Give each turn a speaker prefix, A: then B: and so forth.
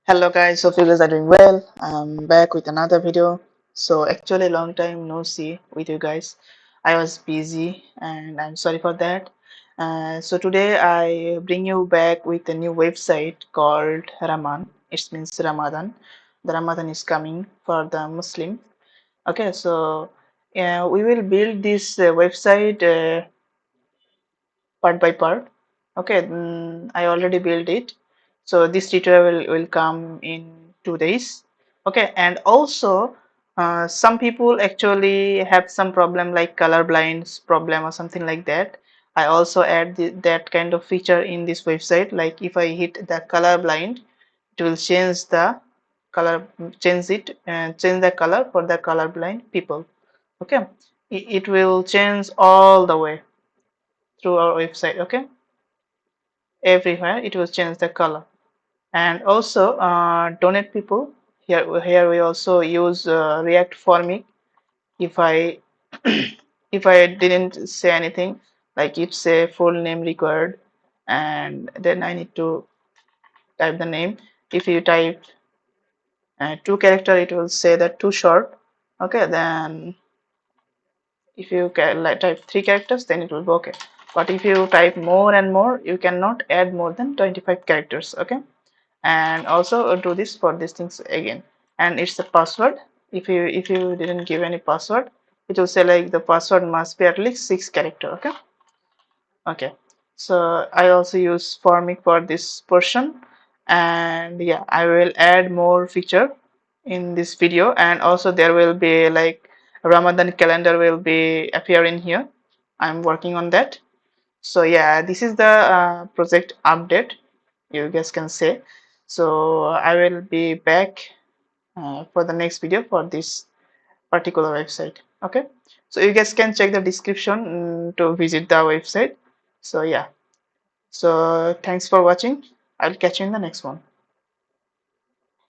A: Hello guys, hope you guys are doing well. I'm back with another video. So actually long time no see with you guys. I was busy and I'm sorry for that. So today I bring you back with a new website called Raman. It means Ramadan. The Ramadan is coming for the Muslim. Okay, so we will build this website part by part. Okay, I already built it. So this tutorial will come in 2 days. Okay, and also some people actually have some problem like color blinds problem or something like that. I also add that kind of feature in this website. Like if I hit the color blind, it will change the color, change the color for the color blind people. Okay, it will change all the way through our website. Okay, everywhere it will change the color. And also donate people, here we also use react formic. If I if I didn't say anything, like if say full name required, and then I need to type the name. If you type two character, it will say that too short. Okay, then if you like type three characters, then it will be okay. But if you type more and more, you cannot add more than 25 characters. Okay, and also do this for these things again. And it's a password. If you didn't give any password, it will say like the password must be at least 6 character. Okay, okay. So I also use formic for this portion. And yeah, I will add more feature in this video. And also there will be like Ramadan calendar will be appearing here. I'm working on that. So yeah, this is the project update, you guys can say. So I will be back for the next video for this particular website. Okay, so you guys can check the description to visit the website. So yeah, so thanks for watching. I'll catch you in the next one.